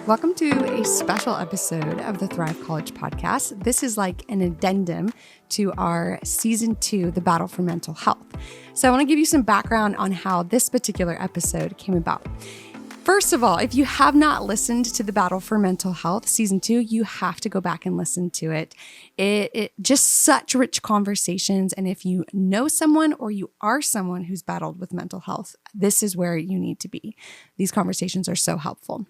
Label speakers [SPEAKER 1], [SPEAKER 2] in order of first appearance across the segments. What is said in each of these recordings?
[SPEAKER 1] Welcome to a special episode of the Thrive College podcast. This is like an addendum to our season 2, The Battle for Mental Health. So I want to give you some background on how this particular episode came about. First of all, if you have not listened to The Battle for Mental Health season 2, you have to go back and listen to it. It just such rich conversations. And if you know someone or you are someone who's battled with mental health, this is where you need to be. These conversations are so helpful.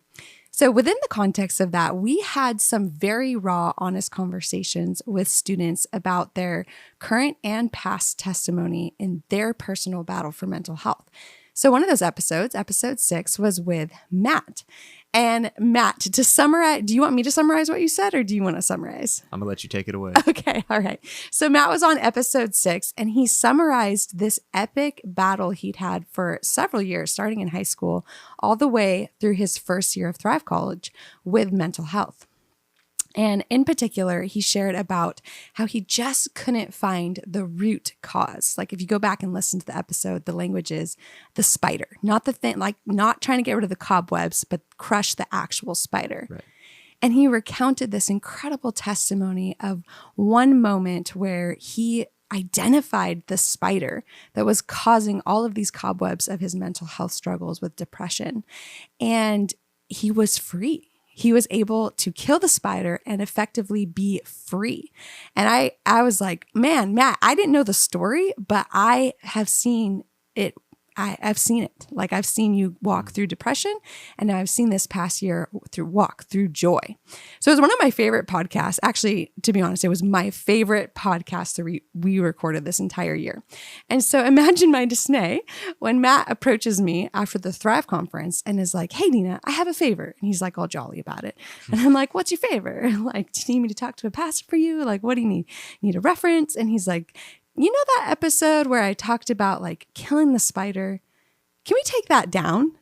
[SPEAKER 1] So within the context of that, we had some very raw, honest conversations with students about their current and past testimony in their personal battle for mental health. So one of those episodes, episode 6, was with Matt. And Matt, to summarize, do you want me to summarize what you said or do you want to summarize?
[SPEAKER 2] I'm going to let you take it away.
[SPEAKER 1] Okay, all right. So Matt was on episode 6 and he summarized this epic battle he'd had for several years, starting in high school, all the way through his first year of Thrive College with mental health. And in particular, he shared about how he just couldn't find the root cause. Like if you go back and listen to the episode, the language is the spider, not the thing, like not trying to get rid of the cobwebs, but crush the actual spider.
[SPEAKER 2] Right.
[SPEAKER 1] And he recounted this incredible testimony of one moment where he identified the spider that was causing all of these cobwebs of his mental health struggles with depression. And he was free. He was able to kill the spider and effectively be free. And I was like, man, Matt, I didn't know the story, but I have seen it. I've seen it. Like I've seen you walk through depression, and now I've seen this past year walk through joy. So it was one of my favorite podcasts. Actually, to be honest, it was my favorite podcast that we recorded this entire year. And so imagine my dismay when Matt approaches me after the Thrive conference and is like, "Hey, Dena, I have a favor." And he's like all jolly about it. And I'm like, "What's your favor? Like, do you need me to talk to a pastor for you? Like, what do you need? You need a reference?" And he's like, "You know that episode where I talked about like killing the spider? Can we take that down?"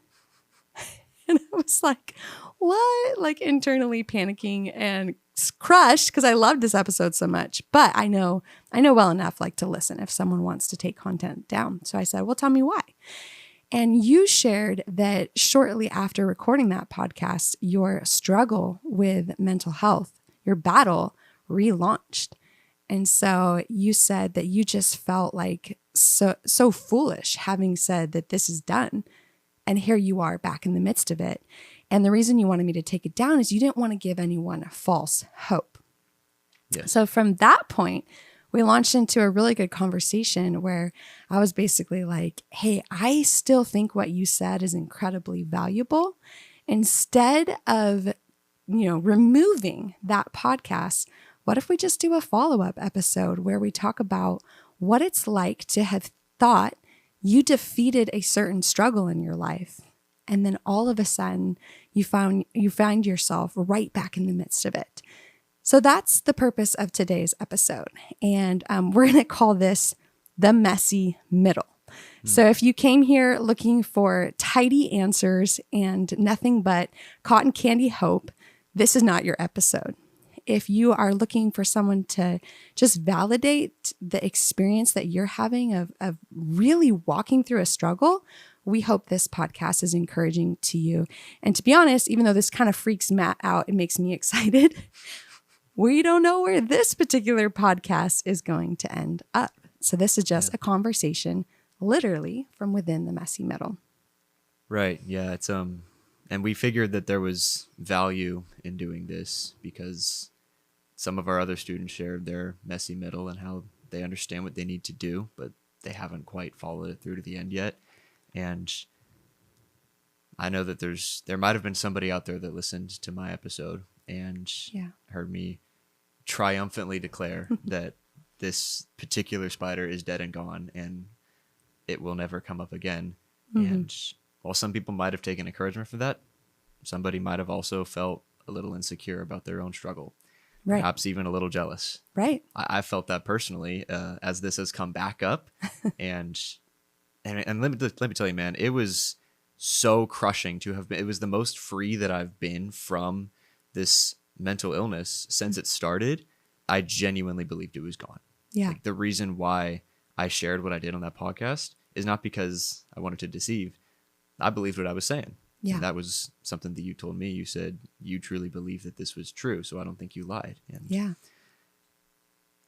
[SPEAKER 1] And I was like, what? Like internally panicking and crushed because I loved this episode so much. But I know well enough like to listen if someone wants to take content down. So I said, "Well, tell me why." And you shared that shortly after recording that podcast, your struggle with mental health, your battle relaunched. And so you said that you just felt like so foolish having said that this is done. And here you are back in the midst of it. And the reason you wanted me to take it down is you didn't want to give anyone false hope.
[SPEAKER 2] Yes.
[SPEAKER 1] So from that point, we launched into a really good conversation where I was basically like, "Hey, I still think what you said is incredibly valuable. Instead of, removing that podcast, what if we just do a follow-up episode where we talk about what it's like to have thought you defeated a certain struggle in your life, and then all of a sudden you find yourself right back in the midst of it." So that's the purpose of today's episode. And we're going to call this the messy middle. So if you came here looking for tidy answers and nothing but cotton candy hope, this is not your episode. If you are looking for someone to just validate the experience that you're having of really walking through a struggle, we hope this podcast is encouraging to you. And to be honest, even though this kind of freaks Matt out, it makes me excited. We don't know where this particular podcast is going to end up. So this is just a conversation literally from within the messy middle.
[SPEAKER 2] Right. Yeah. It's and we figured that there was value in doing this because some of our other students shared their messy middle and how they understand what they need to do, but they haven't quite followed it through to the end yet. And I know that there might have been somebody out there that listened to my episode and heard me triumphantly declare that this particular spider is dead and gone and it will never come up again. Mm-hmm. And while some people might have taken encouragement from that, somebody might have also felt a little insecure about their own struggle. Right. Perhaps even a little jealous.
[SPEAKER 1] Right.
[SPEAKER 2] I felt that personally as this has come back up. and let me tell you, man, it was so crushing to have been. It was the most free that I've been from this mental illness since it started. I genuinely believed it was gone.
[SPEAKER 1] Yeah.
[SPEAKER 2] Like, the reason why I shared what I did on that podcast is not because I wanted to deceive. I believed what I was saying.
[SPEAKER 1] Yeah.
[SPEAKER 2] And that was something that you told me. You said you truly believe that this was true, so I don't think you lied. And
[SPEAKER 1] Yeah.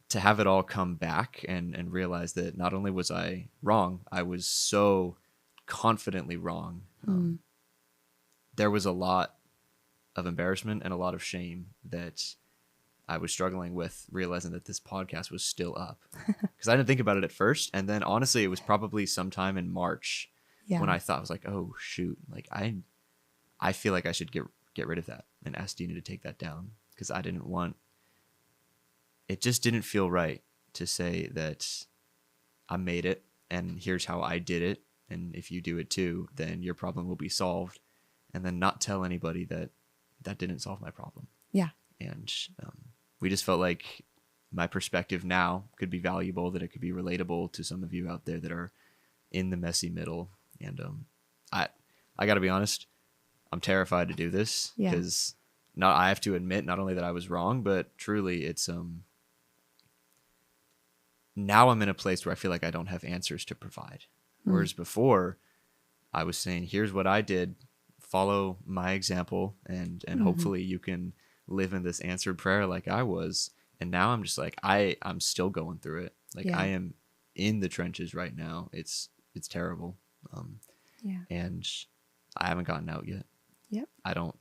[SPEAKER 2] to have it all come back and realize that not only was I wrong, I was so confidently wrong. There was a lot of embarrassment and a lot of shame that I was struggling with, realizing that this podcast was still up. Because I didn't think about it at first. And then honestly, it was probably sometime in March when
[SPEAKER 1] Yeah.
[SPEAKER 2] I thought, I was like, oh, shoot. Like, I feel like I should get rid of that and ask Dena to take that down. Because I didn't want, it just didn't feel right to say that I made it and here's how I did it. And if you do it too, then your problem will be solved. And then not tell anybody that that didn't solve my problem.
[SPEAKER 1] Yeah.
[SPEAKER 2] And we just felt like my perspective now could be valuable, that it could be relatable to some of you out there that are in the messy middle. And I got to be honest, I'm terrified to do this because I have to admit not only that I was wrong, but truly it's now I'm in a place where I feel like I don't have answers to provide. Whereas before I was saying, here's what I did, follow my example, and hopefully you can live in this answered prayer like I was. And now I'm just like, I'm still going through it. Like I am in the trenches right now. It's terrible. And I haven't gotten out yet.
[SPEAKER 1] Yep.
[SPEAKER 2] I don't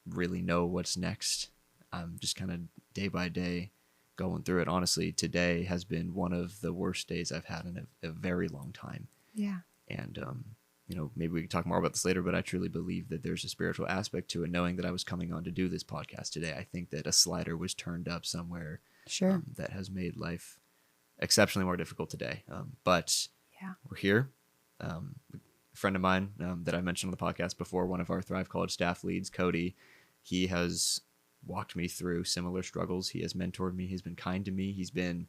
[SPEAKER 2] really know what's next. I'm just kind of day by day going through it. Honestly, today has been one of the worst days I've had in a very long time.
[SPEAKER 1] Yeah.
[SPEAKER 2] And, maybe we can talk more about this later, but I truly believe that there's a spiritual aspect to it. Knowing that I was coming on to do this podcast today, I think that a slider was turned up somewhere.
[SPEAKER 1] Sure.
[SPEAKER 2] That has made life exceptionally more difficult today. But we're here. A friend of mine that I mentioned on the podcast before, one of our Thrive College staff leads, Cody, he has walked me through similar struggles. He has mentored me. He's been kind to me. He's been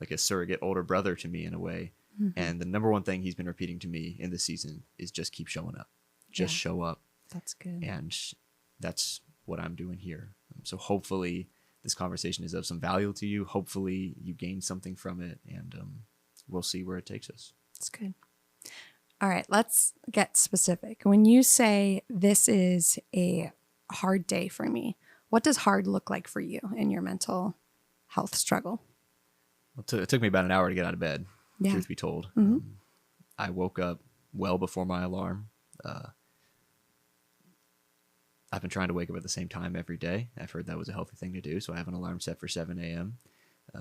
[SPEAKER 2] like a surrogate older brother to me in a way. And the number one thing he's been repeating to me in this season is just keep showing up. Just show up.
[SPEAKER 1] That's good.
[SPEAKER 2] And that's what I'm doing here. So hopefully this conversation is of some value to you. Hopefully you gain something from it, and we'll see where it takes us.
[SPEAKER 1] That's good. All right, let's get specific. When you say this is a hard day for me, what does hard look like for you in your mental health struggle?
[SPEAKER 2] It took me about an hour to get out of bed.
[SPEAKER 1] Yeah.
[SPEAKER 2] Truth be told. I woke up well before my alarm. I've been trying to wake up at the same time every day. I've heard that was a healthy thing to do, so I have an alarm set for 7 a.m.,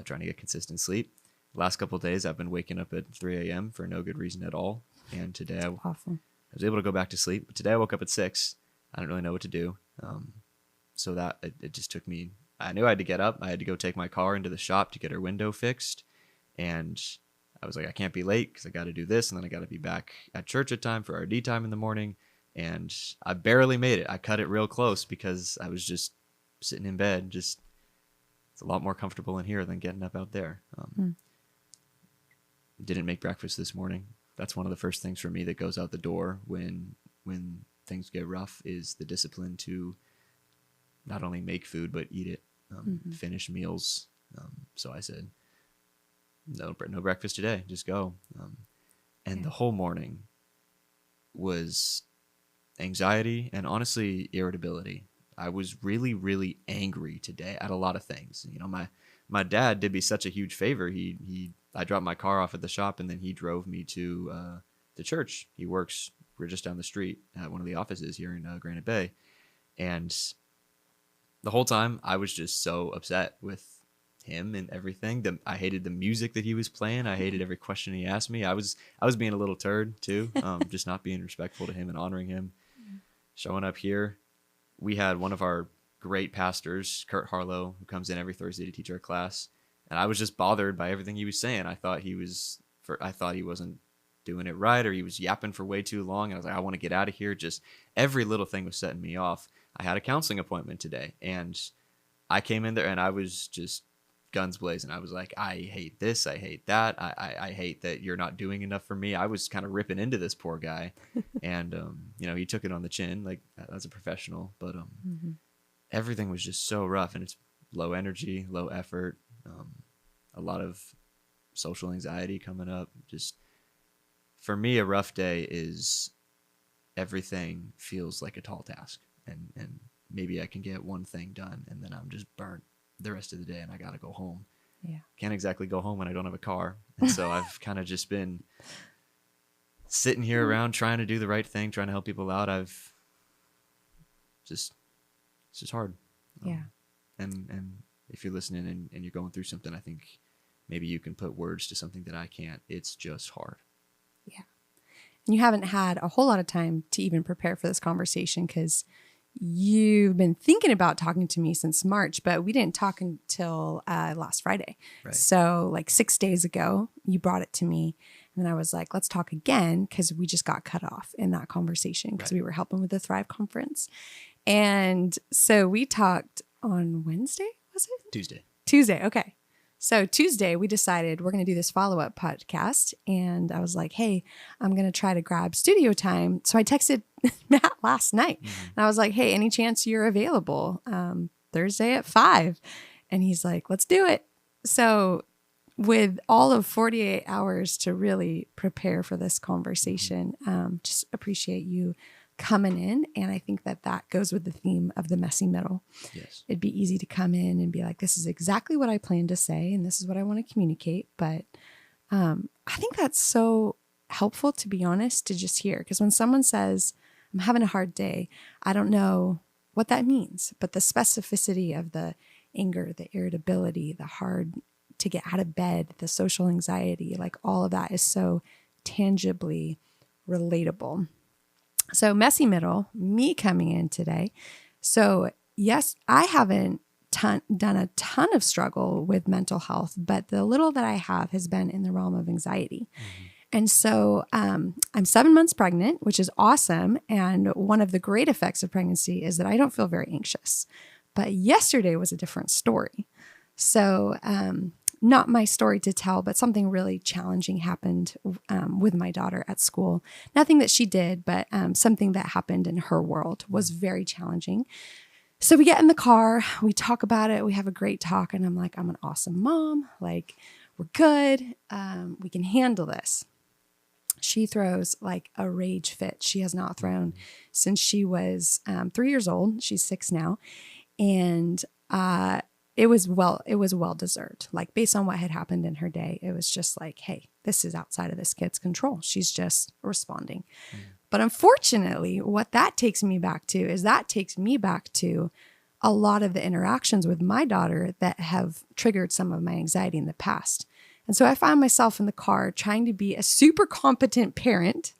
[SPEAKER 2] trying to get consistent sleep. Last couple of days, I've been waking up at 3 a.m. for no good reason at all, and today I was able to go back to sleep, but today I woke up at 6. I didn't really know what to do, so that it just took me. I knew I had to get up. I had to go take my car into the shop to get her window fixed, and I was like, I can't be late because I got to do this, and then I got to be back at church at time for RD time in the morning. And I barely made it. I cut it real close because I was just sitting in bed. It's a lot more comfortable in here than getting up out there. Didn't make breakfast this morning. That's one of the first things for me that goes out the door when things get rough, is the discipline to not only make food but eat it, finish meals. So I said, no breakfast today. Just go. And the whole morning was anxiety and honestly irritability. I was really, really angry today at a lot of things. My dad did me such a huge favor. I dropped my car off at the shop, and then he drove me to the church. We're just down the street at one of the offices here in Granite Bay. And the whole time I was just so upset with him and everything. I hated the music that he was playing. I hated every question he asked me. I was being a little turd too, just not being respectful to him and honoring him. Showing up here, we had one of our great pastors, Kurt Harlow, who comes in every Thursday to teach our class, and I was just bothered by everything he was saying. I thought he wasn't doing it right, or he was yapping for way too long, and I was like, I want to get out of here. Just every little thing was setting me off. I had a counseling appointment today, and I came in there and I was just guns blazing. I was like, I hate this. I hate that. I hate that you're not doing enough for me. I was kind of ripping into this poor guy. And, he took it on the chin, like as a professional, but everything was just so rough, and it's low energy, low effort, a lot of social anxiety coming up. Just for me, a rough day is everything feels like a tall task, and maybe I can get one thing done and then I'm just burnt the rest of the day and I got to go home.
[SPEAKER 1] Yeah.
[SPEAKER 2] Can't exactly go home when I don't have a car. And so I've kind of just been sitting here around trying to do the right thing, trying to help people out. It's just hard.
[SPEAKER 1] Yeah.
[SPEAKER 2] And if you're listening and you're going through something, I think maybe you can put words to something that I can't. It's just hard.
[SPEAKER 1] Yeah. And you haven't had a whole lot of time to even prepare for this conversation because you've been thinking about talking to me since March, but we didn't talk until last Friday.
[SPEAKER 2] Right.
[SPEAKER 1] So like 6 days ago, you brought it to me. And then I was like, let's talk again because we just got cut off in that conversation because we were helping with the Thrive conference. And so we talked on Wednesday, was it? Tuesday. Okay. So Tuesday, we decided we're going to do this follow-up podcast. And I was like, hey, I'm going to try to grab studio time. So I texted Matt last night. And I was like, hey, any chance you're available Thursday at 5? And he's like, let's do it. So with all of 48 hours to really prepare for this conversation, just appreciate you coming in. And I think that that goes with the theme of the messy middle.
[SPEAKER 2] Yes.
[SPEAKER 1] It'd be easy to come in and be like, this is exactly what I plan to say. And this is what I want to communicate. But I think that's so helpful, to be honest, to just hear. Because when someone says, I'm having a hard day, I don't know what that means. But the specificity of the anger, the irritability, the hard to get out of bed, the social anxiety, like all of that is so tangibly relatable. So messy middle, me coming in today. So yes, I haven't done a ton of struggle with mental health, but the little that I have has been in the realm of anxiety. And so I'm 7 months pregnant, which is awesome. And one of the great effects of pregnancy is that I don't feel very anxious. But yesterday was a different story. So not my story to tell, but something really challenging happened with my daughter at school. Nothing that she did, but something that happened in her world was very challenging. So we get in the car, we talk about it, we have a great talk, and I'm like, I'm an awesome mom. Like, we're good. We can handle this. She throws like a rage fit. She has not thrown since she was 3 years old. She's 6 now. And it was well deserved. Like, based on what had happened in her day, it was just like, hey, this is outside of this kid's control. She's just responding. But unfortunately, what that takes me back to is a lot of the interactions with my daughter that have triggered some of my anxiety in the past. And so I found myself in the car trying to be a super competent parent,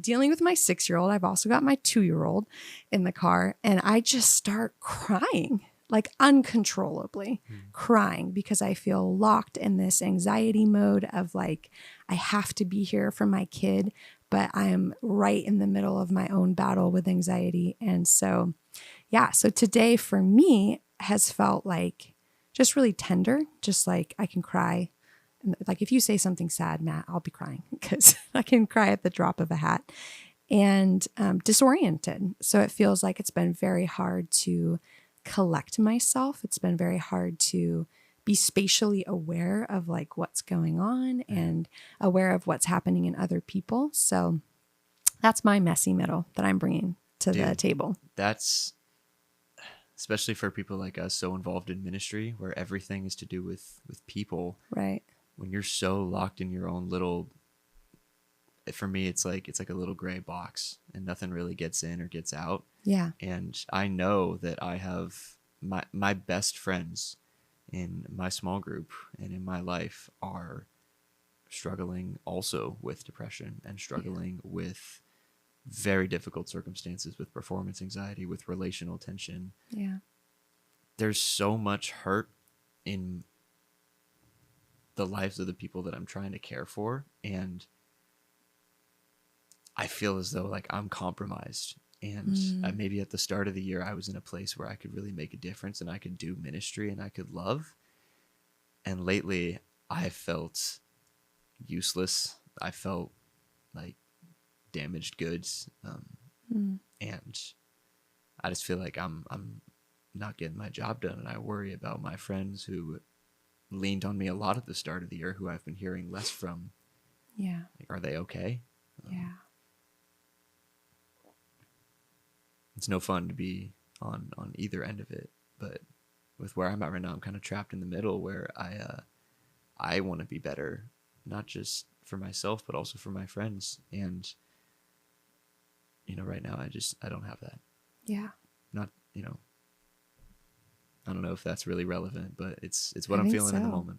[SPEAKER 1] dealing with my 6-year-old. I've also got my 2-year-old in the car, and I just start crying, like uncontrollably crying, because I feel locked in this anxiety mode of like, I have to be here for my kid, but I am right in the middle of my own battle with anxiety. And so, yeah, so today for me has felt like just really tender, just like I can cry. Like, if you say something sad, Matt, I'll be crying because I can cry at the drop of a hat, and disoriented. So it feels like it's been very hard to collect myself. It's been very hard to be spatially aware of like what's going on and aware of what's happening in other people. So that's my messy middle that I'm bringing to the table.
[SPEAKER 2] That's especially for people like us, so involved in ministry where everything is to do with people.
[SPEAKER 1] Right.
[SPEAKER 2] When you're so locked in your own little, for me, it's like a little gray box and nothing really gets in or gets out.
[SPEAKER 1] Yeah.
[SPEAKER 2] And I know that I have my best friends in my small group and in my life are struggling also with depression and struggling with very difficult circumstances, with performance anxiety, with relational tension.
[SPEAKER 1] Yeah.
[SPEAKER 2] There's so much hurt in the lives of the people that I'm trying to care for, and I feel as though like I'm compromised. And maybe at the start of the year, I was in a place where I could really make a difference and I could do ministry and I could love. And lately, I felt useless. I felt like damaged goods, and I just feel like I'm not getting my job done, and I worry about my friends who leaned on me a lot at the start of the year, who I've been hearing less from.
[SPEAKER 1] Yeah.
[SPEAKER 2] Like, are they okay?
[SPEAKER 1] Yeah.
[SPEAKER 2] it's no fun to be on either end of it. But with where I'm at right now, I'm kind of trapped in the middle where I want to be better, not just for myself, but also for my friends. And, right now I don't have that.
[SPEAKER 1] Yeah.
[SPEAKER 2] Not, I don't know if that's really relevant, but it's what
[SPEAKER 1] I
[SPEAKER 2] I'm
[SPEAKER 1] think
[SPEAKER 2] feeling in the
[SPEAKER 1] so.
[SPEAKER 2] moment.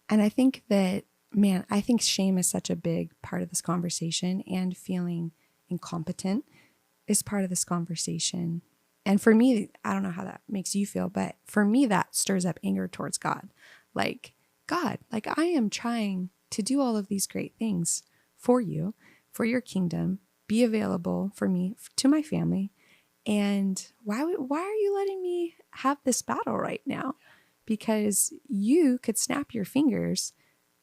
[SPEAKER 1] And I think that, man, I think shame is such a big part of this conversation, and feeling incompetent is part of this conversation. And for me, I don't know how that makes you feel, but for me, that stirs up anger towards God. Like, God, like I am trying to do all of these great things for you, for your kingdom, be available for me, to my family. And why are you letting me have this battle right now? Because you could snap your fingers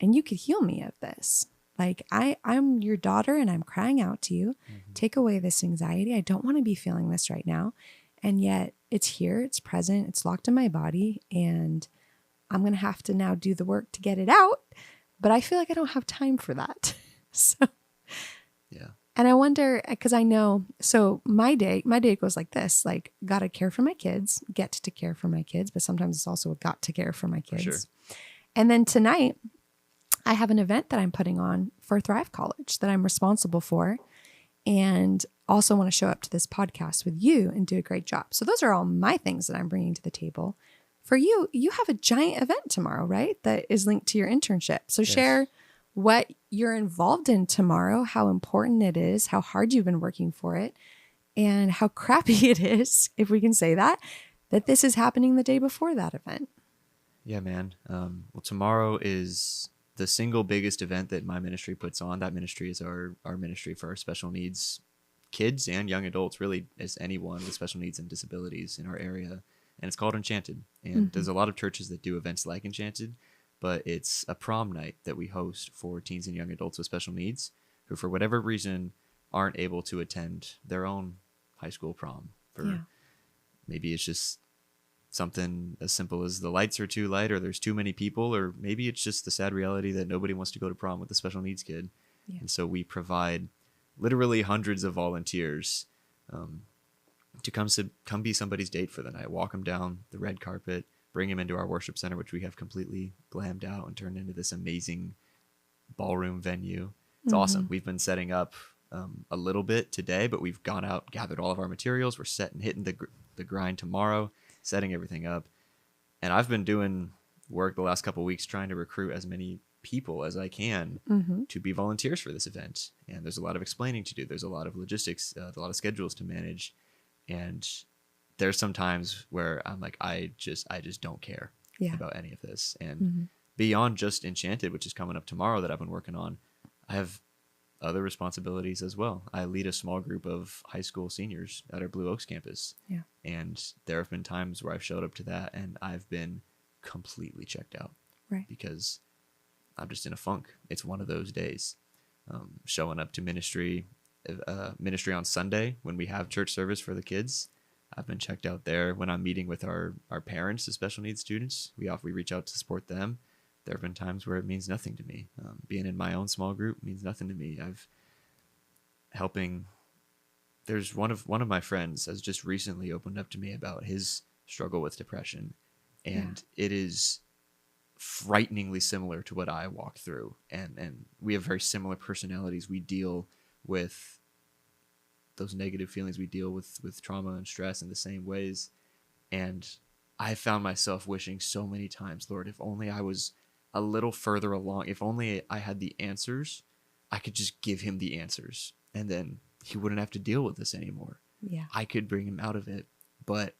[SPEAKER 1] and you could heal me of this. Like I'm your daughter and I'm crying out to you.
[SPEAKER 2] Mm-hmm.
[SPEAKER 1] Take away this anxiety. I don't want to be feeling this right now. And yet it's here, it's present, it's locked in my body, and I'm going to have to now do the work to get it out. But I feel like I don't have time for that. So,
[SPEAKER 2] Yeah.
[SPEAKER 1] and I wonder, because I know, so my day goes like this, like, got to care for my kids, get to care for my kids, but sometimes it's also a got to care for my kids.
[SPEAKER 2] Sure.
[SPEAKER 1] And then tonight, I have an event that I'm putting on for Thrive College that I'm responsible for, and also want to show up to this podcast with you and do a great job. So those are all my things that I'm bringing to the table. For you, you have a giant event tomorrow, right? That is linked to your internship. So
[SPEAKER 2] Yes.
[SPEAKER 1] share what you're involved in tomorrow, how important it is, how hard you've been working for it, and how crappy it is, if we can say that this is happening the day before that event.
[SPEAKER 2] Yeah, man. Well, tomorrow is the single biggest event that my ministry puts on. That ministry is our ministry for our special needs kids and young adults, really, as anyone with special needs and disabilities in our area. And it's called Enchanted. And there's a lot of churches that do events like Enchanted, but it's a prom night that we host for teens and young adults with special needs who, for whatever reason, aren't able to attend their own high school prom. Maybe it's just something as simple as the lights are too light, or there's too many people, or maybe it's just the sad reality that nobody wants to go to prom with a special needs kid. Yeah. And so we provide literally hundreds of volunteers to come be somebody's date for the night, walk them down the red carpet, bring them into our worship center, which we have completely glammed out and turned into this amazing ballroom venue. It's awesome. We've been setting up a little bit today, but we've gone out, gathered all of our materials. We're set and hitting the grind tomorrow, setting everything up. And I've been doing work the last couple of weeks trying to recruit as many people as I can to be volunteers for this event. And there's a lot of explaining to do. There's a lot of logistics, a lot of schedules to manage. And there's some times where I'm like, I just don't care about any of this. And beyond just Enchanted, which is coming up tomorrow that I've been working on, I have other responsibilities as well. I lead a small group of high school seniors at our Blue Oaks campus. Yeah. And there have been times where I've showed up to that and I've been completely checked out. Right. Because I'm just in a funk. It's one of those days. Showing up to ministry on Sunday when we have church service for the kids, I've been checked out there. When I'm meeting with our parents of special needs students, we reach out to support them. There have been times where it means nothing to me. Being in my own small group means nothing to me. There's one of my friends has just recently opened up to me about his struggle with depression, and it is frighteningly similar to what I walked through. And we have very similar personalities. We deal with those negative feelings. We deal with trauma and stress in the same ways. And I found myself wishing so many times, Lord, if only I was a little further along, if only I had the answers, I could just give him the answers. And then he wouldn't have to deal with this anymore. Yeah. I could bring him out of it, but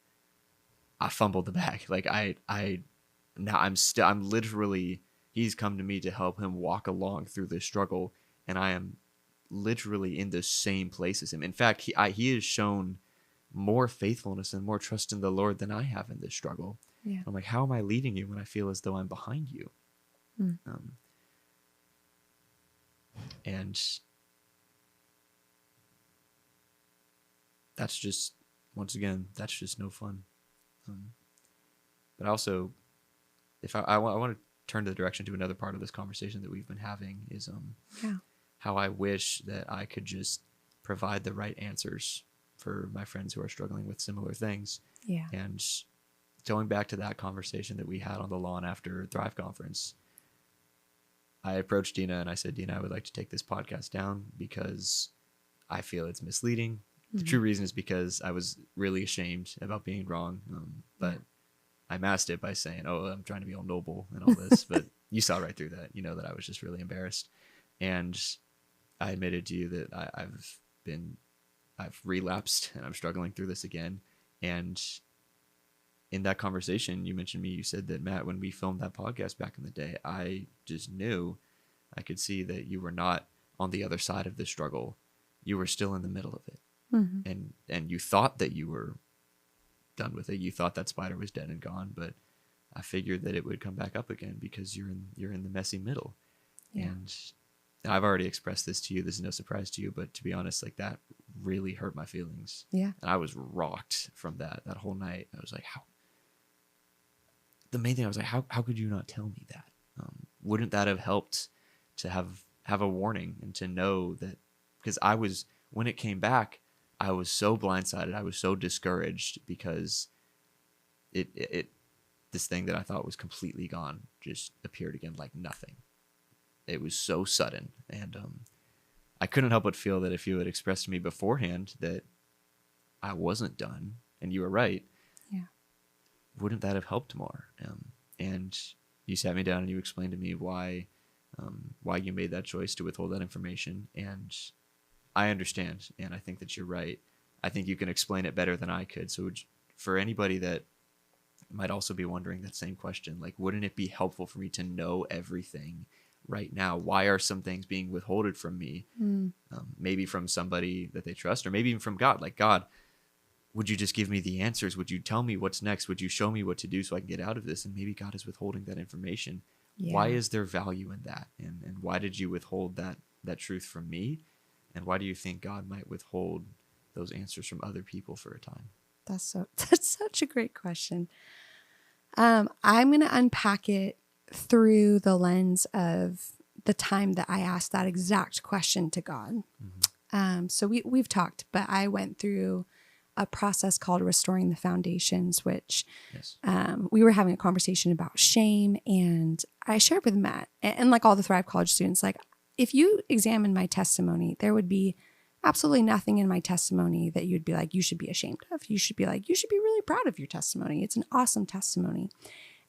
[SPEAKER 2] I fumbled the bag. Like I'm literally, he's come to me to help him walk along through this struggle. And I am literally in the same place as him. In fact, he has shown more faithfulness and more trust in the Lord than I have in this struggle. Yeah. I'm like, how am I leading you when I feel as though I'm behind you? And that's just, once again, that's just no fun. But also, if I want to turn the direction to another part of this conversation that we've been having is how I wish that I could just provide the right answers for my friends who are struggling with similar things.
[SPEAKER 1] Yeah.
[SPEAKER 2] And going back to that conversation that we had on the lawn after Thrive Conference, I approached Dena and I said, Dena, I would like to take this podcast down because I feel it's misleading. The true reason is because I was really ashamed about being wrong. But I masked it by saying, oh, I'm trying to be all noble and all this. But you saw right through that. You know that I was just really embarrassed. And I admitted to you that I've relapsed and I'm struggling through this again. And in that conversation, you mentioned me. You said that, Matt, when we filmed that podcast back in the day, I just knew, I could see that you were not on the other side of the struggle. You were still in the middle of it. And you thought that you were done with it. You thought that spider was dead and gone, but I figured that it would come back up again because you're in the messy middle. Yeah. And I've already expressed this to you. This is no surprise to you, but to be honest, like, that really hurt my feelings. Yeah. And I was rocked from that whole night. I was like, the main thing, I was like, how could you not tell me that? Wouldn't that have helped to have a warning and to know that? Because when it came back, I was so blindsided. I was so discouraged because this thing that I thought was completely gone just appeared again like nothing. It was so sudden. And I couldn't help but feel that if you had expressed to me beforehand that I wasn't done and you were right, wouldn't that have helped more? And you sat me down and you explained to me why you made that choice to withhold that information. And I understand, and I think that you're right. I think you can explain it better than I could. So for anybody that might also be wondering that same question, like, wouldn't it be helpful for me to know everything right now? Why are some things being withholded from me? Maybe from somebody that they trust, or maybe even from God. Like, God, would you just give me the answers? Would you tell me what's next? Would you show me what to do so I can get out of this? And maybe God is withholding that information. Yeah. Why is there value in that? And why did you withhold that truth from me? And why do you think God might withhold those answers from other people for a time?
[SPEAKER 1] That's such a great question. I'm going to unpack it through the lens of the time that I asked that exact question to God. So we've talked, but I went through a process called Restoring the Foundations, which we were having a conversation about shame, and I shared with Matt and like all the Thrive College students, like, if you examine my testimony, there would be absolutely nothing in my testimony that you'd be like, you should be ashamed of. You should be like, you should be really proud of your testimony. It's an awesome testimony.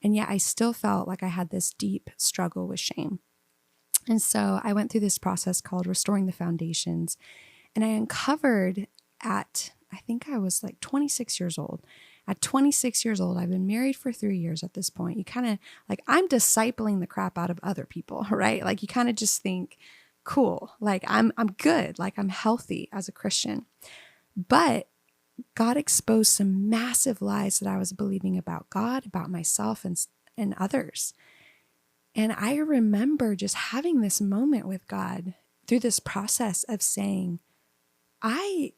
[SPEAKER 1] And yet I still felt like I had this deep struggle with shame. And so I went through this process called Restoring the Foundations, and I uncovered I think I was like 26 years old. At 26 years old, I've been married for 3 years at this point. You kind of like, I'm discipling the crap out of other people, right? Like, you kind of just think, cool, like I'm good, like I'm healthy as a Christian. But God exposed some massive lies that I was believing about God, about myself, and others. And I remember just having this moment with God through this process of saying, I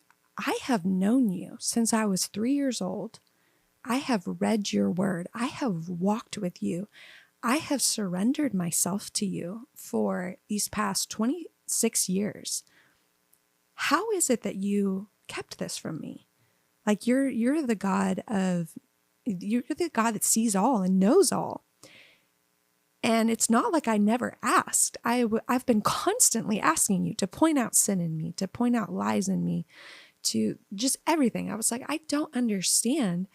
[SPEAKER 1] have known you since I was 3 years old. I have read your word. I have walked with you. I have surrendered myself to you for these past 26 years. How is it that you kept this from me? Like, you're the God that sees all and knows all. And it's not like I never asked. I've been constantly asking you to point out sin in me, to point out lies in me, to just everything. I was like, I don't understand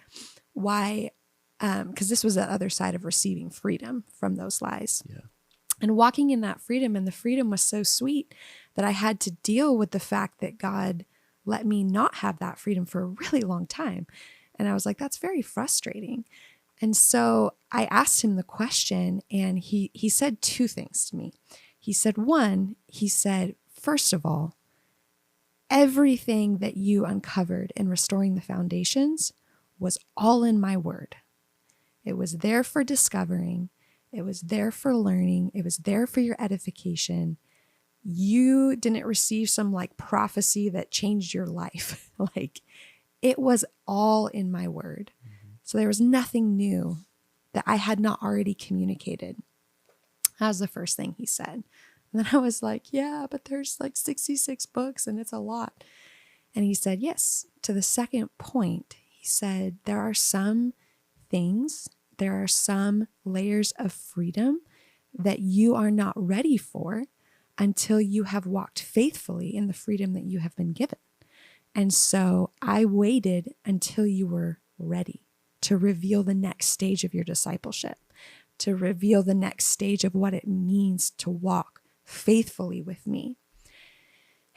[SPEAKER 1] why, because this was the other side of receiving freedom from those lies. Yeah. And walking in that freedom, and the freedom was so sweet that I had to deal with the fact that God let me not have that freedom for a really long time. And I was like, that's very frustrating. And so I asked him the question, and he said two things to me. He said, first of all, everything that you uncovered in Restoring the Foundations was all in my word. It was there for discovering. It was there for learning. It was there for your edification. You didn't receive some like prophecy that changed your life. Like, it was all in my word. Mm-hmm. So there was nothing new that I had not already communicated. That was the first thing he said. And then I was like, yeah, but there's like 66 books and it's a lot. And he said, yes. To the second point, he said, there are some things, there are some layers of freedom that you are not ready for until you have walked faithfully in the freedom that you have been given. And so I waited until you were ready to reveal the next stage of your discipleship, to reveal the next stage of what it means to walk faithfully with me.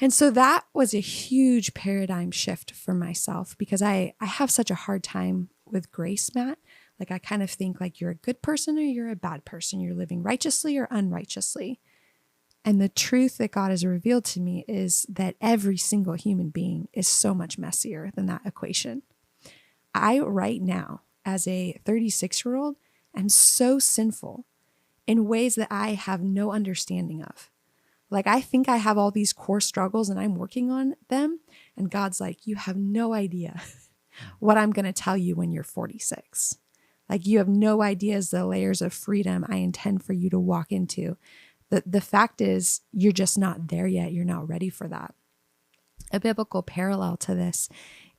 [SPEAKER 1] And so that was a huge paradigm shift for myself, because I have such a hard time with grace, Matt. Like I kind of think like you're a good person or you're a bad person. You're living righteously or unrighteously. And the truth that God has revealed to me is that every single human being is so much messier than that equation. I, right now, as a 36-year-old, am so sinful in ways that I have no understanding of. Like, I think I have all these core struggles and I'm working on them. And God's like, you have no idea what I'm going to tell you when you're 46. Like, you have no ideas the layers of freedom I intend for you to walk into. The fact is, you're just not there yet. You're not ready for that. A biblical parallel to this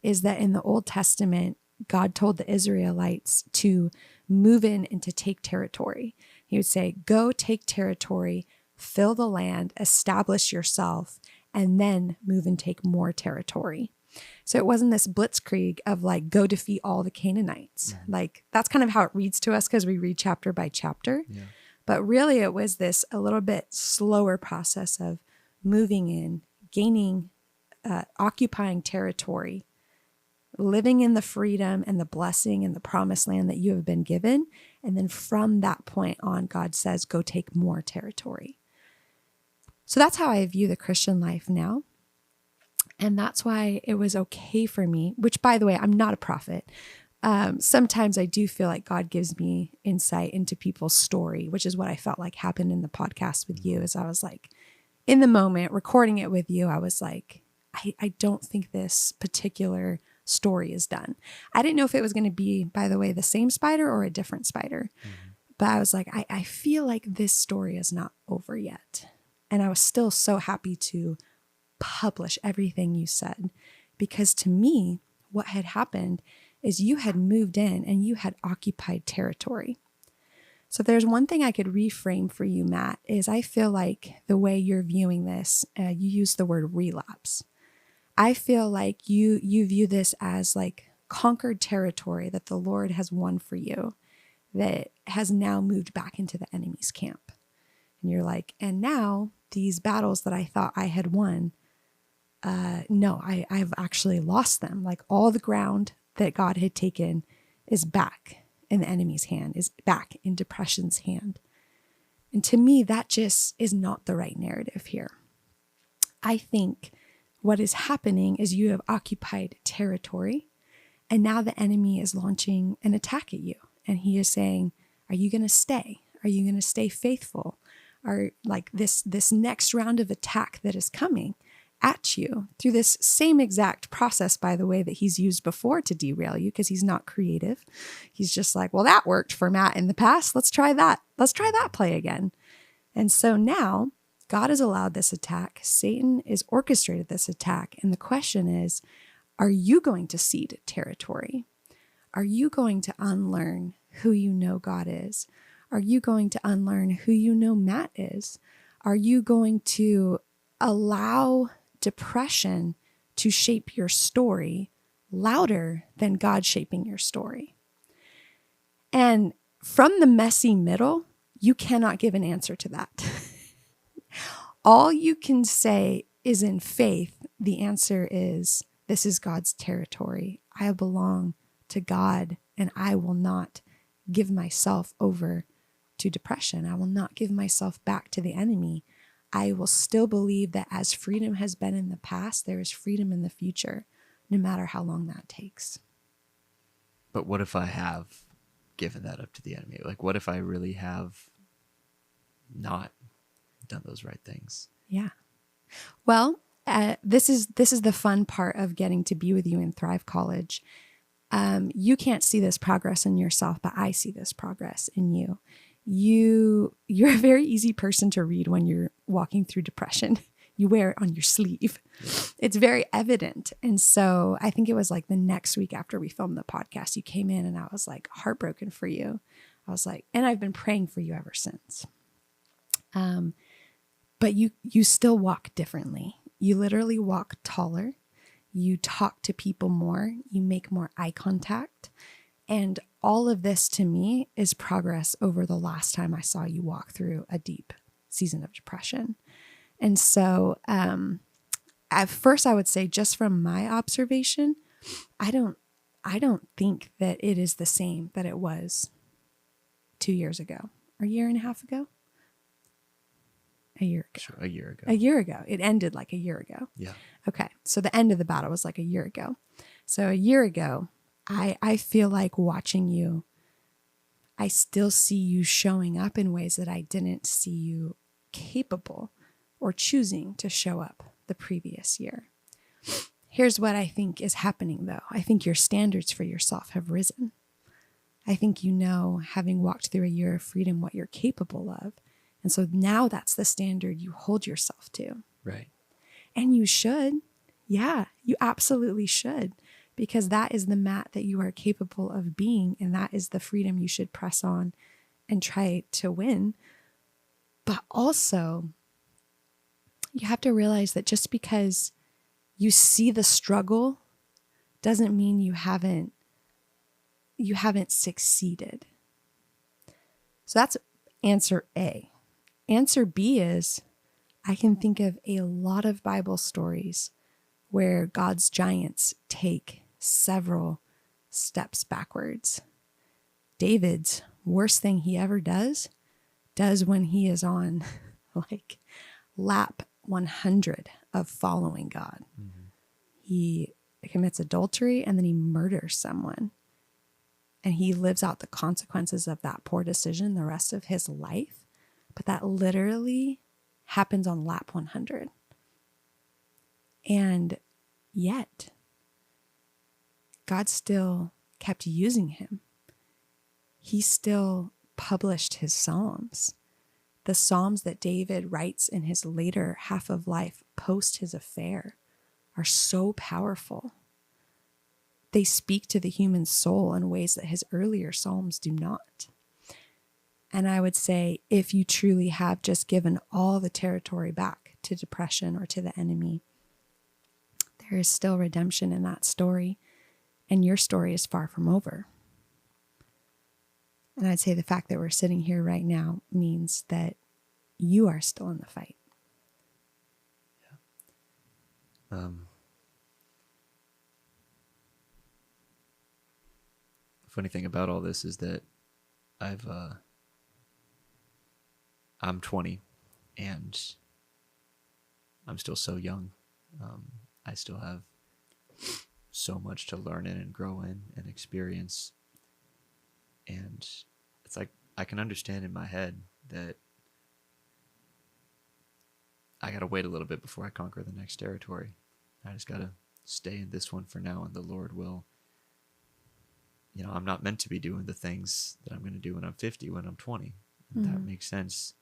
[SPEAKER 1] is that in the Old Testament, God told the Israelites to move in and to take territory. He would say, go take territory, fill the land, establish yourself, and then move and take more territory. So it wasn't this blitzkrieg of like, go defeat all the Canaanites. Mm-hmm. Like, that's kind of how it reads to us because we read chapter by chapter. Yeah. But really it was this a little bit slower process of moving in, gaining, occupying territory, living in the freedom and the blessing and the promised land that you have been given. And then from that point on, God says, go take more territory. So that's how I view the Christian life now. And that's why it was okay for me, which, by the way, I'm not a prophet. Sometimes I do feel like God gives me insight into people's story, which is what I felt like happened in the podcast with you. As I was like, in the moment, recording it with you, I was like, I don't think this particular story is done. I didn't know if it was going to be, by the way, the same spider or a different spider. Mm-hmm. But I was like, I feel like this story is not over yet. And I was still so happy to publish everything you said, because to me, what had happened is you had moved in and you had occupied territory. So there's one thing I could reframe for you, Matt, is I feel like the way you're viewing this, you use the word relapse. I feel like you view this as like conquered territory that the Lord has won for you, that has now moved back into the enemy's camp. And you're like, and now these battles that I thought I had won, no, I've actually lost them. Like, all the ground that God had taken is back in the enemy's hand, is back in depression's hand. And to me, that just is not the right narrative here. I think what is happening is you have occupied territory, and now the enemy is launching an attack at you. And he is saying, are you going to stay? Are you going to stay faithful? Are like this next round of attack that is coming at you through this same exact process, by the way, that he's used before to derail you, because he's not creative. He's just like, well, that worked for Matt in the past. Let's try that. Let's try that play again. And so now God has allowed this attack. Satan has orchestrated this attack. And the question is, are you going to cede territory? Are you going to unlearn who you know God is? Are you going to unlearn who you know Matt is? Are you going to allow depression to shape your story louder than God shaping your story? And from the messy middle, you cannot give an answer to that. All you can say is, in faith, the answer is, this is God's territory. I belong to God, and I will not give myself over to depression. I will not give myself back to the enemy. I will still believe that as freedom has been in the past, there is freedom in the future, no matter how long that takes.
[SPEAKER 2] But what if I have given that up to the enemy? Like, what if I really have not done those right things?
[SPEAKER 1] Yeah. Well, this is the fun part of getting to be with you in Thrive College. You can't see this progress in yourself, but I see this progress in you. You're a very easy person to read when you're walking through depression. You wear it on your sleeve. It's very evident. And so I think it was like the next week after we filmed the podcast, you came in and I was like heartbroken for you. I was like, and I've been praying for you ever since. But you still walk differently. You literally walk taller. You talk to people more. You make more eye contact. And all of this to me is progress over the last time I saw you walk through a deep season of depression. And so at first I would say, just from my observation, I don't think that it is the same that it was 2 years ago or a year and a half ago. A year ago.
[SPEAKER 2] Sure, a year ago.
[SPEAKER 1] A year ago. It ended like a year ago.
[SPEAKER 2] Yeah.
[SPEAKER 1] Okay. So the end of the battle was like a year ago. So a year ago, I feel like watching you, I still see you showing up in ways that I didn't see you capable or choosing to show up the previous year. Here's what I think is happening, though. I think your standards for yourself have risen. I think you know, having walked through a year of freedom, what you're capable of. And so now that's the standard you hold yourself to.
[SPEAKER 2] Right.
[SPEAKER 1] And you should. Yeah, you absolutely should. Because that is the mat that you are capable of being. And that is the freedom you should press on and try to win. But also, you have to realize that just because you see the struggle doesn't mean you haven't succeeded. So that's answer A. Answer B is, I can think of a lot of Bible stories where God's giants take several steps backwards. David's worst thing he ever does when he is on like lap 100 of following God. Mm-hmm. He commits adultery and then he murders someone. And he lives out the consequences of that poor decision the rest of his life. But that literally happens on lap 100. And yet, God still kept using him. He still published his Psalms. The Psalms that David writes in his later half of life post his affair are so powerful. They speak to the human soul in ways that his earlier Psalms do not. And I would say, if you truly have just given all the territory back to depression or to the enemy, there is still redemption in that story, and your story is far from over. And I'd say the fact that we're sitting here right now means that you are still in the fight.
[SPEAKER 2] Yeah. Funny thing about all this is that I'm 20 and I'm still so young. I still have so much to learn in and grow in and experience. And it's like, I can understand in my head that I got to wait a little bit before I conquer the next territory. I just got to stay in this one for now, and the Lord will. I'm not meant to be doing the things that I'm going to do when I'm 50, when I'm 20. And that makes sense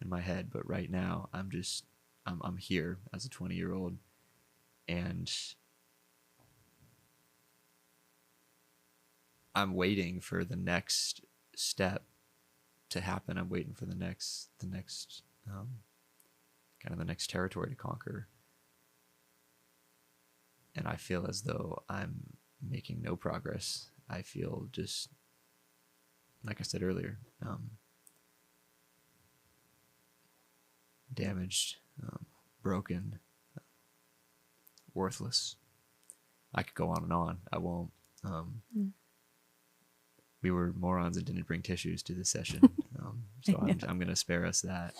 [SPEAKER 2] in my head. But right now, I'm here as a 20-year-old, and I'm waiting for the next step to happen. I'm waiting for the next kind of the next territory to conquer. And I feel as though I'm making no progress. I feel just, like I said earlier, damaged, broken, worthless. I could go on and on. I won't. We were morons and didn't bring tissues to this session, so I'm going to spare us that.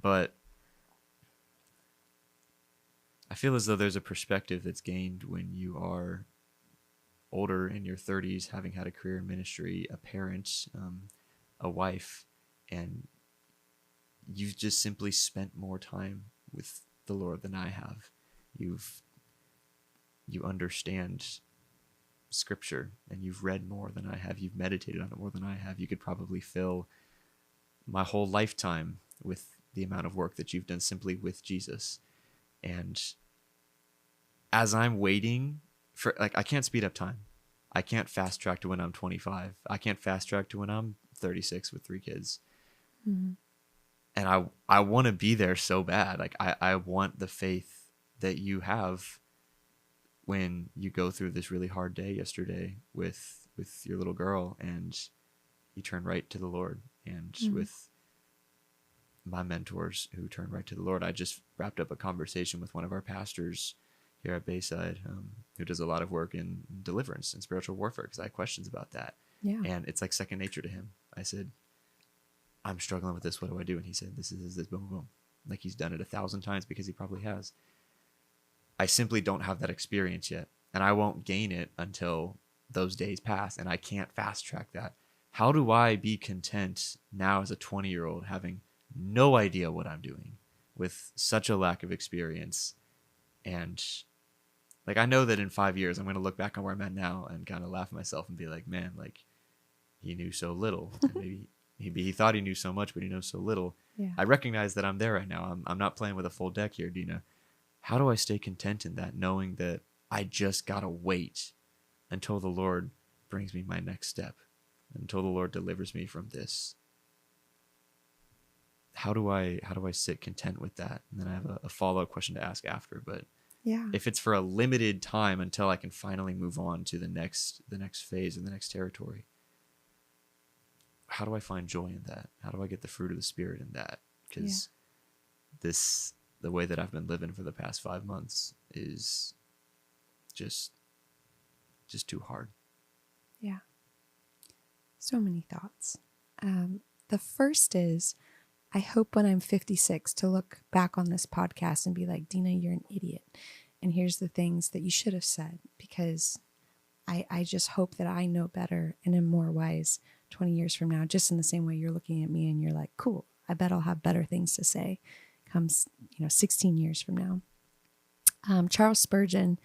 [SPEAKER 2] But I feel as though there's a perspective that's gained when you are older, in your 30s, having had a career in ministry, a parent, a wife, and you've just simply spent more time with the Lord than I have. You understand Scripture, and you've read more than I have. You've meditated on it more than I have. You could probably fill my whole lifetime with the amount of work that you've done simply with Jesus. And as I'm waiting for, like, I can't speed up time. I can't fast track to when I'm 25. I can't fast track to when I'm 36 with 3 kids.
[SPEAKER 1] Mm-hmm.
[SPEAKER 2] And I want to be there so bad. Like, I want the faith that you have when you go through this really hard day yesterday with your little girl and you turn right to the Lord, and with my mentors who turn right to the Lord. I just wrapped up a conversation with one of our pastors here at Bayside, who does a lot of work in deliverance and spiritual warfare, because I had questions about that.
[SPEAKER 1] Yeah.
[SPEAKER 2] And it's like second nature to him. I said, I'm struggling with this. What do I do? And he said, this is this, boom, boom. Like he's done it 1,000 times, because he probably has. I simply don't have that experience yet. And I won't gain it until those days pass. And I can't fast track that. How do I be content now as a 20-year-old having no idea what I'm doing, with such a lack of experience? And like, I know that in 5 years, I'm going to look back on where I'm at now and kind of laugh at myself and be like, man, like, he knew so little. And maybe he thought he knew so much, but he knows so little.
[SPEAKER 1] Yeah.
[SPEAKER 2] I recognize that I'm there right now. I'm not playing with a full deck here, Dena. How do I stay content in that, knowing that I just got to wait until the Lord brings me my next step, until the Lord delivers me from this? How do I sit content with that? And then I have a follow-up question to ask after. But
[SPEAKER 1] Yeah.
[SPEAKER 2] if it's for a limited time until I can finally move on to the next phase or the next territory, how do I find joy in that? How do I get the fruit of the Spirit in that? Because the way that I've been living for the past 5 months is just too hard.
[SPEAKER 1] Yeah. So many thoughts. The first is, I hope when I'm 56 to look back on this podcast and be like, Dena, you're an idiot. And here's the things that you should have said, because I just hope that I know better and am more wise 20 years from now, just in the same way you're looking at me and you're like, cool, I bet I'll have better things to say comes, 16 years from now. Charles Spurgeon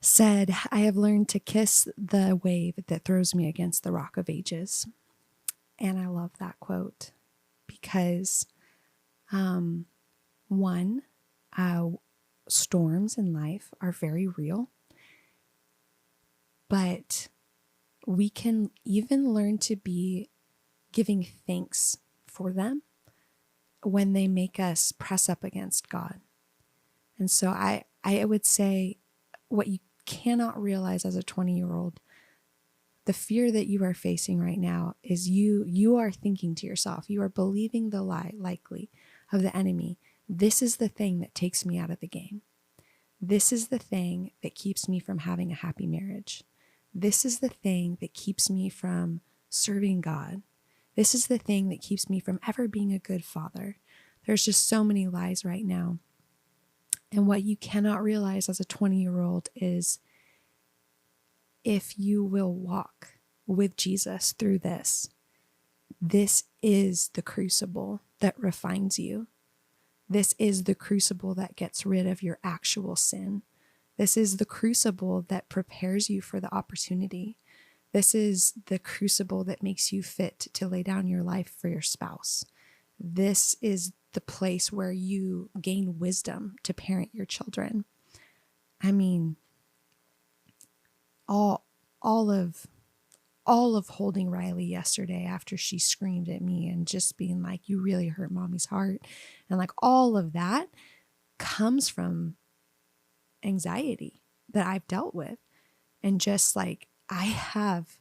[SPEAKER 1] said, I have learned to kiss the wave that throws me against the rock of ages. And I love that quote because, one, storms in life are very real, but we can even learn to be giving thanks for them when they make us press up against God. And so I would say, what you cannot realize as a 20-year-old, the fear that you are facing right now is you are thinking to yourself, you are believing the lie, likely, of the enemy. This is the thing that takes me out of the game. This is the thing that keeps me from having a happy marriage. This is the thing that keeps me from serving God. This is the thing that keeps me from ever being a good father. There's just so many lies right now. And what you cannot realize as a 20-year-old is, if you will walk with Jesus through this is the crucible that refines you. This is the crucible that gets rid of your actual sin. This is the crucible that prepares you for the opportunity. This is the crucible that makes you fit to lay down your life for your spouse. This is the place where you gain wisdom to parent your children. I mean, all of holding Riley yesterday after she screamed at me and just being like, you really hurt mommy's heart. And like, all of that comes from anxiety that I've dealt with. And just like, I have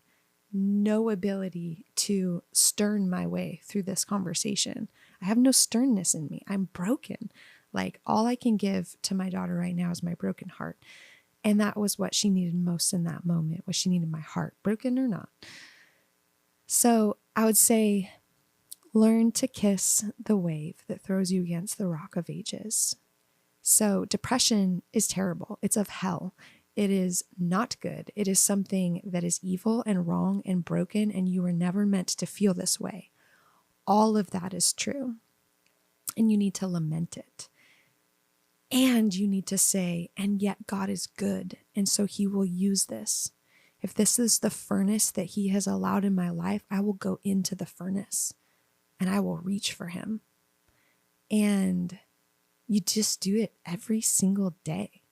[SPEAKER 1] no ability to stern my way through this conversation. I have no sternness in me. I'm broken. Like, all I can give to my daughter right now is my broken heart. And that was what she needed most in that moment, was she needed my heart, broken or not. So I would say, learn to kiss the wave that throws you against the rock of ages. So depression is terrible. It's of hell. It is not good. It is something that is evil and wrong and broken, and you were never meant to feel this way. All of that is true. And you need to lament it. And you need to say, and yet God is good, and so he will use this. If this is the furnace that he has allowed in my life, I will go into the furnace and I will reach for him. And you just do it every single day.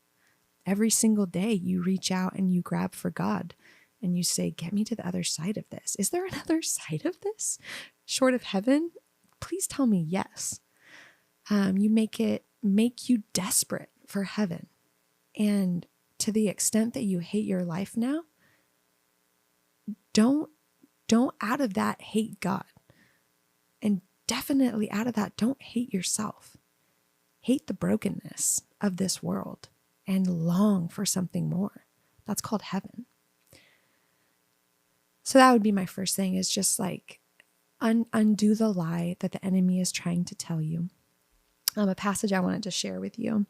[SPEAKER 1] Every single day you reach out and you grab for God and you say, get me to the other side of this. Is there another side of this short of heaven? Please tell me yes. You make you desperate for heaven. And to the extent that you hate your life now, don't out of that hate God. And definitely out of that, don't hate yourself. Hate the brokenness of this world and long for something more. That's called heaven. So that would be my first thing, is just like undo the lie that the enemy is trying to tell you. A passage I wanted to share with you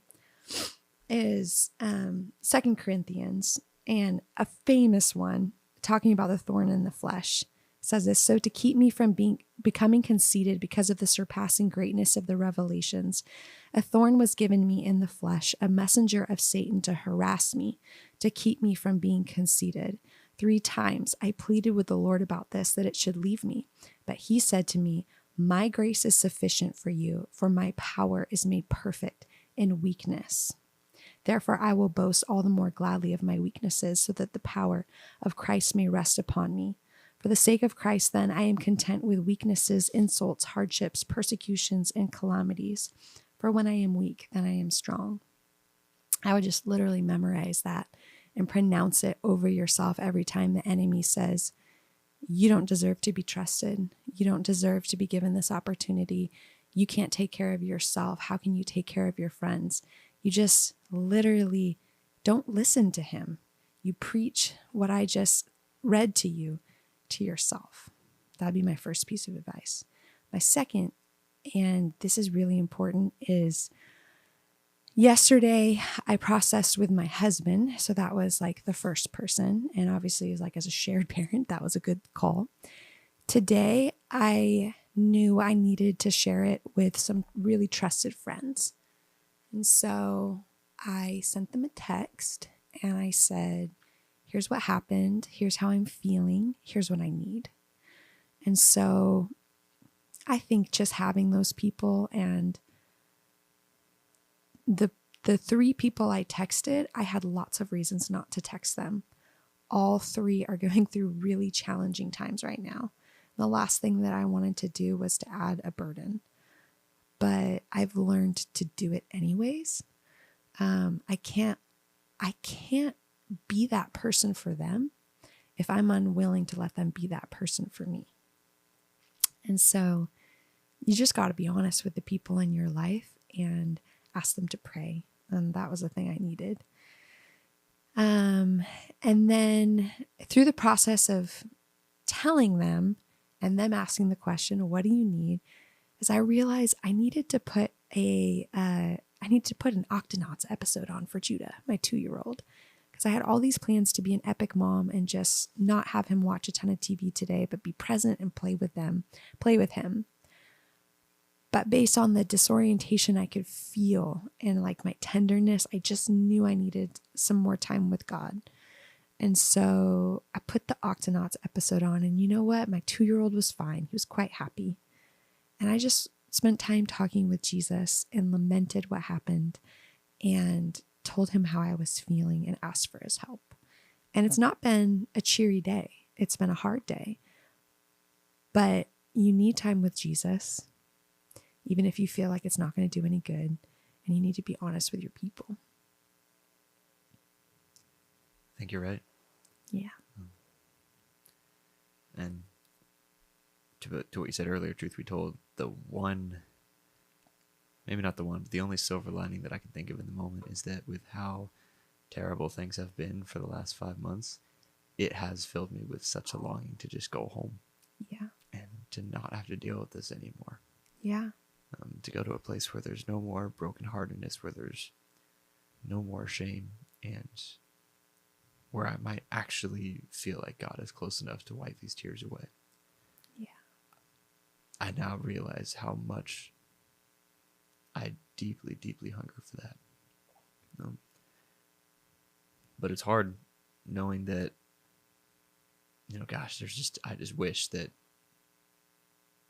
[SPEAKER 1] is 2 Corinthians, and a famous one talking about the thorn in the flesh. It says this: so to keep me from becoming conceited because of the surpassing greatness of the revelations, a thorn was given me in the flesh, a messenger of Satan to harass me, to keep me from being conceited. 3 times I pleaded with the Lord about this, that it should leave me. But he said to me, my grace is sufficient for you, for my power is made perfect in weakness. Therefore, I will boast all the more gladly of my weaknesses, so that the power of Christ may rest upon me. For the sake of Christ, then, I am content with weaknesses, insults, hardships, persecutions, and calamities. For when I am weak, then I am strong. I would just literally memorize that and pronounce it over yourself every time the enemy says, you don't deserve to be trusted. You don't deserve to be given this opportunity. You can't take care of yourself. How can you take care of your friends? You just literally don't listen to him. You preach what I just read to you to yourself. That'd be my first piece of advice. My second, and this is really important, is yesterday I processed with my husband. So that was like the first person. And obviously, like as a shared parent, that was a good call. Today, I knew I needed to share it with some really trusted friends. And so I sent them a text and I said, here's what happened. Here's how I'm feeling. Here's what I need. And so I think just having those people, and the 3 people I texted, I had lots of reasons not to text them. All 3 are going through really challenging times right now. The last thing that I wanted to do was to add a burden, but I've learned to do it anyways. I can't be that person for them if I'm unwilling to let them be that person for me. And so you just got to be honest with the people in your life and ask them to pray. And that was the thing I needed. And then through the process of telling them and them asking the question, what do you need? Is I realized I needed to put an Octonauts episode on for Judah, my 2-year-old, because I had all these plans to be an epic mom and just not have him watch a ton of TV today, but be present and play with him. But based on the disorientation I could feel and like my tenderness, I just knew I needed some more time with God. And so I put the Octonauts episode on, and you know what? My 2-year-old was fine. He was quite happy. And I just spent time talking with Jesus and lamented what happened and told him how I was feeling and asked for his help. And it's not been a cheery day. It's been a hard day. But you need time with Jesus, even if you feel like it's not going to do any good. And you need to be honest with your people.
[SPEAKER 2] I think you're right.
[SPEAKER 1] Yeah.
[SPEAKER 2] And to what you said earlier, truth be told, the one, maybe not the one, but the only silver lining that I can think of in the moment is that with how terrible things have been for the last 5 months, it has filled me with such a longing to just go home.
[SPEAKER 1] Yeah.
[SPEAKER 2] And to not have to deal with this anymore.
[SPEAKER 1] Yeah.
[SPEAKER 2] To go to a place where there's no more brokenheartedness, where there's no more shame, and where I might actually feel like God is close enough to wipe these tears away.
[SPEAKER 1] Yeah.
[SPEAKER 2] I now realize how much I deeply, deeply hunger for that. But it's hard knowing that, gosh, I just wish that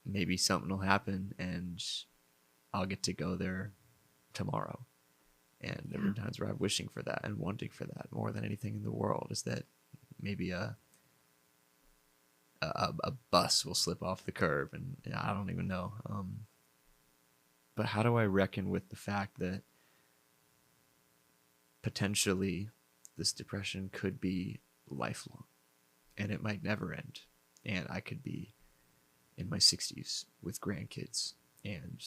[SPEAKER 2] maybe something will happen and I'll get to go there tomorrow. And there have been times where I'm wishing for that and wanting for that more than anything in the world, is that maybe a bus will slip off the curb, and I don't even know. But how do I reckon with the fact that potentially this depression could be lifelong, and it might never end, and I could be in my 60s with grandkids, and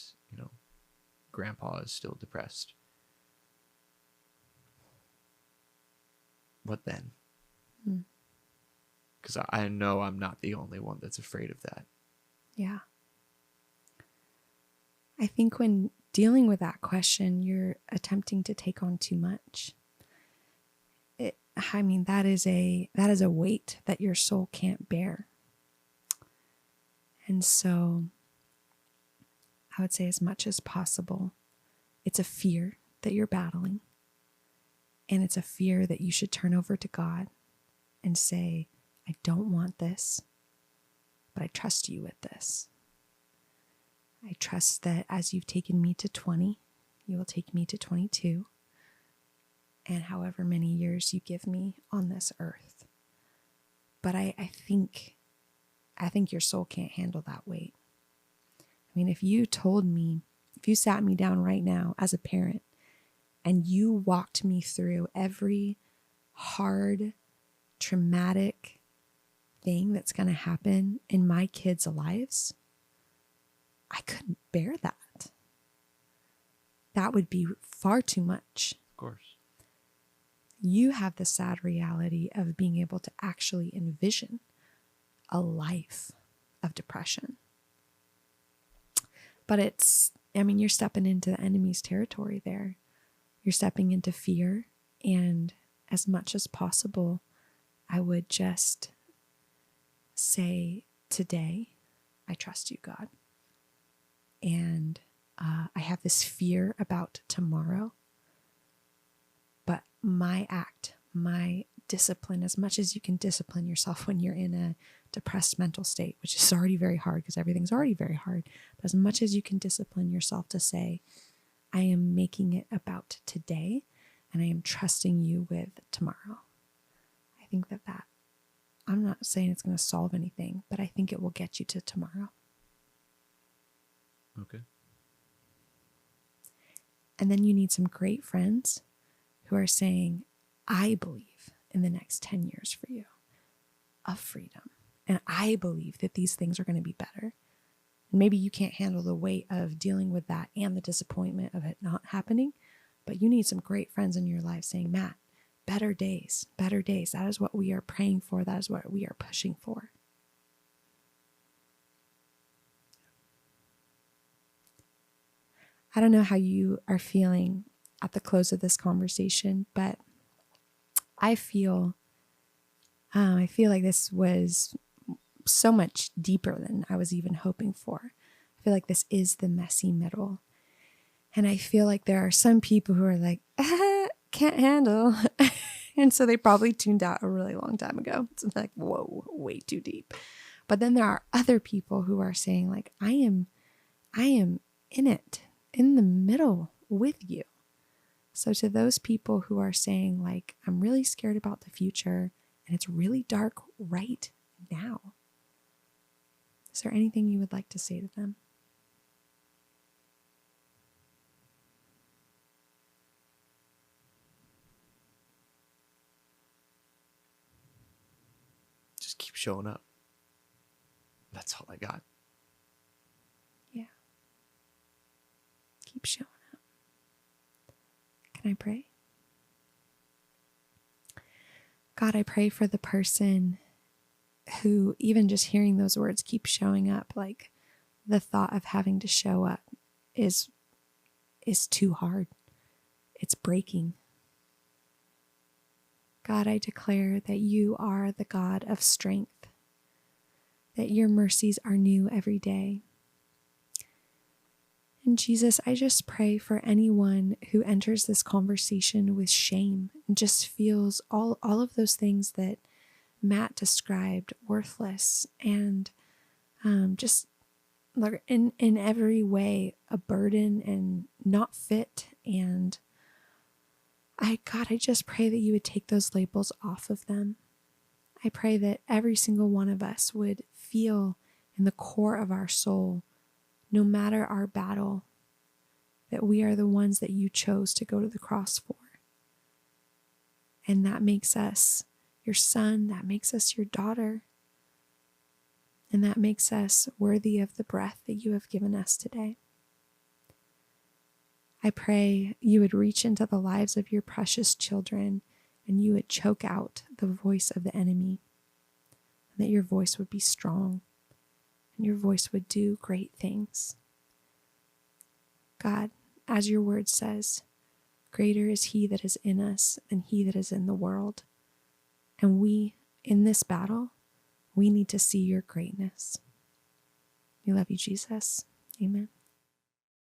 [SPEAKER 2] grandpa is still depressed? What then? Because I know I'm not the only one that's afraid of that.
[SPEAKER 1] Yeah. I think when dealing with that question, you're attempting to take on too much. That is a weight that your soul can't bear. And so I would say, as much as possible, it's a fear that you're battling. And it's a fear that you should turn over to God and say, I don't want this, but I trust you with this. I trust that as you've taken me to 20, you will take me to 22, and however many years you give me on this earth. But I think your soul can't handle that weight. I mean, if you sat me down right now as a parent and you walked me through every hard, traumatic thing that's going to happen in my kids' lives, I couldn't bear that. That would be far too much.
[SPEAKER 2] Of course.
[SPEAKER 1] You have the sad reality of being able to actually envision a life of depression. But you're stepping into the enemy's territory there. You're stepping into fear, and as much as possible, I would just say, today, I trust you, God. And I have this fear about tomorrow, but my discipline, as much as you can discipline yourself when you're in a depressed mental state, which is already very hard because everything's already very hard, but as much as you can discipline yourself to say, I am making it about today, and I am trusting you with tomorrow. I think that I'm not saying it's going to solve anything, but I think it will get you to tomorrow.
[SPEAKER 2] Okay.
[SPEAKER 1] And then you need some great friends who are saying, I believe in the next 10 years for you of freedom. And I believe that these things are going to be better. Maybe you can't handle the weight of dealing with that and the disappointment of it not happening, but you need some great friends in your life saying, Matt, better days, better days. That is what we are praying for. That is what we are pushing for. I don't know how you are feeling at the close of this conversation, but I feel like this was so much deeper than I was even hoping for. I feel like this is the messy middle. And I feel like there are some people who are like, can't handle. And so they probably tuned out a really long time ago. It's like, whoa, way too deep. But then there are other people who are saying like, I am in it, in the middle with you. So to those people who are saying like, I'm really scared about the future and it's really dark right now, is there anything you would like to say to them?
[SPEAKER 2] Just keep showing up. That's all I got.
[SPEAKER 1] Yeah. Keep showing up. Can I pray? God, I pray for the person who, even just hearing those words, keep showing up, like the thought of having to show up is too hard. It's breaking. God, I declare that you are the God of strength, that your mercies are new every day. And Jesus, I just pray for anyone who enters this conversation with shame and just feels all of those things that Matt described, worthless and just Lord, in every way, a burden and not fit. And God, I just pray that you would take those labels off of them. I pray that every single one of us would feel in the core of our soul, no matter our battle, that we are the ones that you chose to go to the cross for. And that makes us your son, that makes us your daughter, and that makes us worthy of the breath that you have given us today. I pray you would reach into the lives of your precious children and you would choke out the voice of the enemy, and that your voice would be strong and your voice would do great things. God, as your word says, greater is he that is in us than he that is in the world. And we, in this battle, we need to see your greatness. We love you, Jesus. Amen.